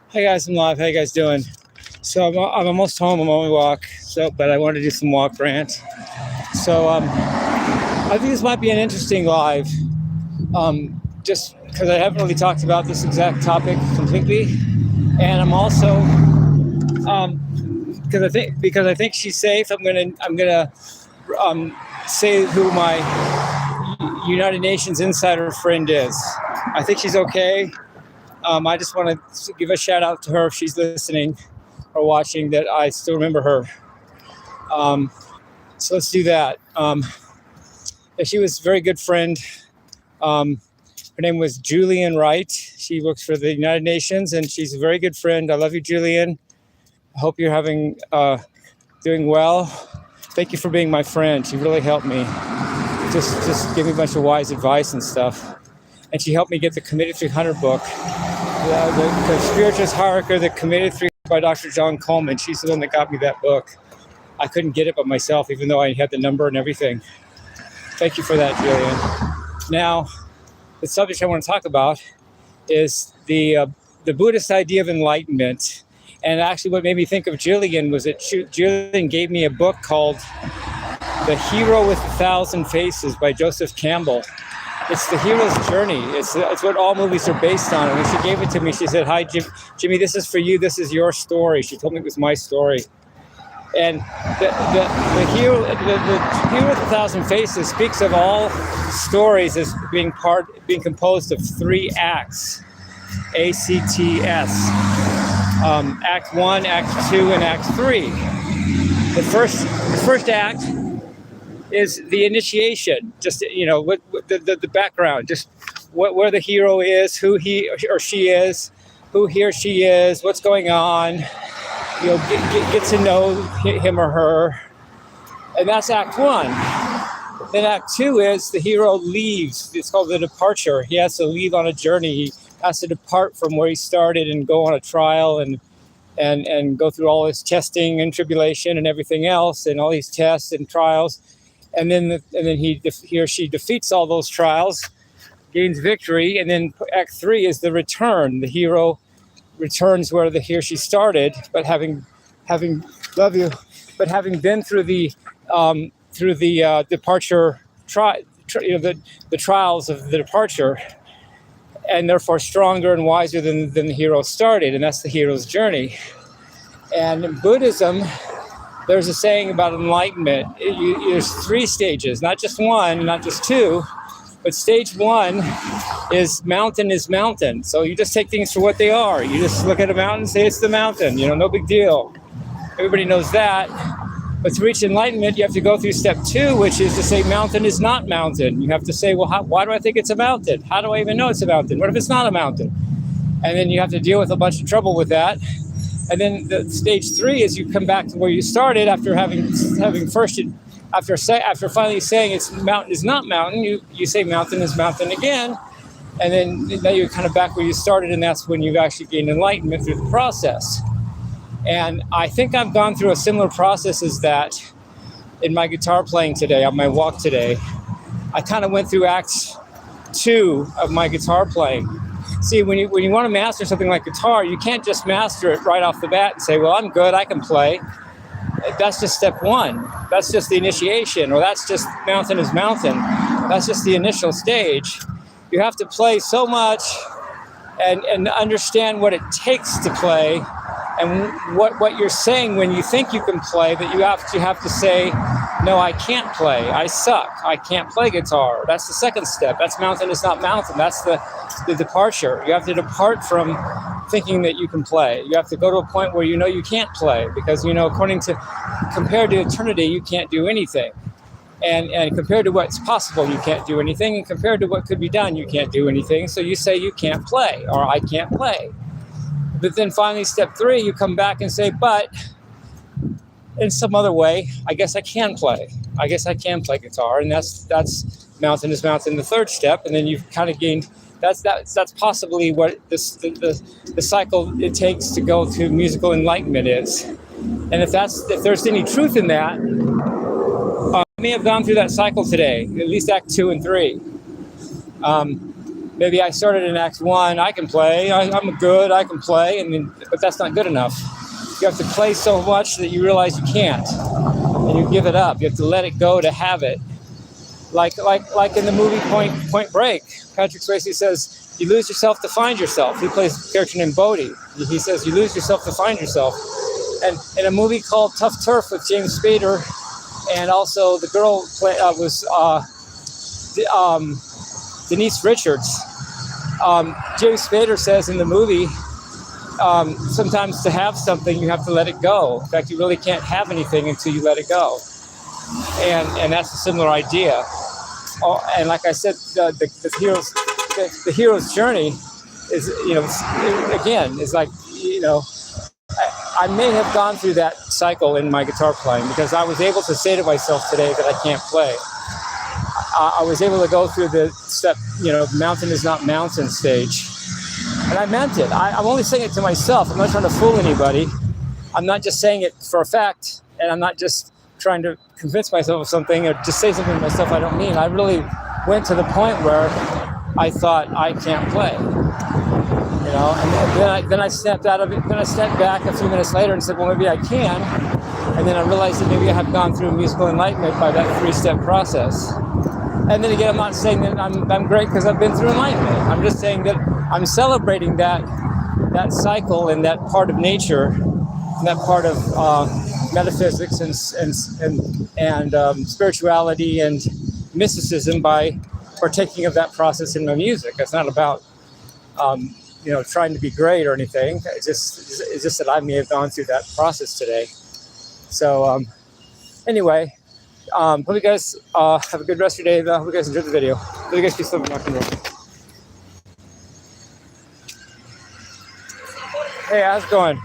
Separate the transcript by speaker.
Speaker 1: Hey guys, I'm live. How you guys doing? So I'm almomost home. I'm on my walk. But I want to do some walk rant. So I think this might be an interesting live, just because I haven't really talked about this exact topic completely, and I'm also because I think she's safe. I'm gonna say who my United Nations insider friend is. I think she's okay. I just want to give a shout out to her if she's listening or watching, that I still remember her. So let's do that. She was a very good friend. Her name was Julian Wright. She works for the United Nations, and she's a very good friend. I love you, Julian. I hope you're doing well. Thank you for being my friend. She really helped me. Just gave me a bunch of wise advice and stuff. And she helped me get the Committed 300 book. The Spiritualist Hierarchy, the Committed 300 by Dr. John Coleman. She's the one that got me that book. I couldn't get it by myself, even though I had the number and everything. Thank you for that, Julian. Now, the subject I want to talk about is the Buddhist idea of enlightenment. And actually what made me think of Julian was that Julian gave me a book called The Hero with 1,000 Faces by Joseph Campbell. It's the hero's journey. It's what all movies are based on. And when she gave it to me, she said, "Hi, Jimmy, this is for you. This is your story." She told me it was my story. And the hero with 1,000 Faces speaks of all stories as being composed of 3 acts, ACTS. Act 1, Act 2, and Act 3. The first act is the initiation, just what the background, just where the hero is, who he or she is, what's going on. Get to know him or her, and that's Act 1. Then Act 2 is the hero leaves. It's called the departure. He has to leave on a journey. He has to depart from where he started and go on a trial and go through all his testing and tribulation and everything else, and all these tests and trials. And then he or she defeats all those trials, gains victory, and then Act 3 is the return. The hero returns where he or she started, but having been through the departure the trials of the departure, and therefore stronger and wiser than the hero started, and that's the hero's journey. And in Buddhism, there's a saying about enlightenment. There's 3 stages, not just 1, not just 2, but stage 1 is mountain. So you just take things for what they are. You just look at a mountain and say it's the mountain, no big deal. Everybody knows that. But to reach enlightenment, you have to go through step 2, which is to say mountain is not mountain. You have to say, well, why do I think it's a mountain? How do I even know it's a mountain? What if it's not a mountain? And then you have to deal with a bunch of trouble with that. And then the stage 3 is you come back to where you started after after finally saying it's mountain is not mountain. You say mountain is mountain again, and then now you're kind of back where you started, and that's when you've actually gained enlightenment through the process. And I think I've gone through a similar process as that in my guitar playing today, on my walk today. I kind of went through Act 2 of my guitar playing. See, when you want to master something like guitar, you can't just master it right off the bat and say, well, I'm good, I can play. That's just step 1. That's just the initiation, or that's just mountain is mountain. That's just the initial stage. You have to play so much and understand what it takes to play, and what you're saying when you think you can play, that you have to say, no, I can't play. I suck. I can't play guitar. That's the second step. That's mountain is not mountain. That's the departure. You have to depart from thinking that you can play. You have to go to a point where you can't play, because compared to eternity, you can't do anything. And compared to what's possible, you can't do anything. And compared to what could be done, you can't do anything. So you say you can't play, or I can't play. But then finally, step 3, you come back and say, but in some other way, I guess I can play. I guess I can play guitar. And that's mountain is mountain, the third step. And then you've kind of gained, that's possibly what the cycle it takes to go to musical enlightenment is. And if there's any truth in that, I may have gone through that cycle today, at least Act 2 and 3. maybe I started in Act 1, I can play, I'm good, I can play, but that's not good enough. You have to play so much that you realize you can't, and you give it up. You have to let it go to have it. Like in the movie Point Break, Patrick Swayze says, you lose yourself to find yourself. He plays a character named Bodhi. He says, you lose yourself to find yourself. And in a movie called Tough Turf with James Spader, and also the girl was Denise Richards. James Spader says in the movie, sometimes to have something, you have to let it go. In fact, you really can't have anything until you let it go. And that's a similar idea. And like I said, the hero's journey is, again, is like, I may have gone through that cycle in my guitar playing, because I was able to say to myself today that I can't play. I was able to go through the step, mountain is not mountain stage. And I meant it. I'm only saying it to myself. I'm not trying to fool anybody. I'm not just saying it for a fact, and I'm not just trying to convince myself of something or just say something to myself I don't mean. I really went to the point where I thought I can't play, and then I snapped out of it. Then I stepped back a few minutes later and said, well, maybe I can. And then I realized that maybe I have gone through musical enlightenment by that 3-step process. And then again, I'm not saying that I'm great because I've been through enlightenment. I'm just saying that I'm celebrating that cycle and that part of nature, and that part of metaphysics and spirituality and mysticism by partaking of that process in my music. It's not about trying to be great or anything. It's just that I may have gone through that process today. So anyway, hope you guys have a good rest of your day. Hope you guys enjoyed the video. Hope you guys peace, love, and rock and roll. Hey, how's it going?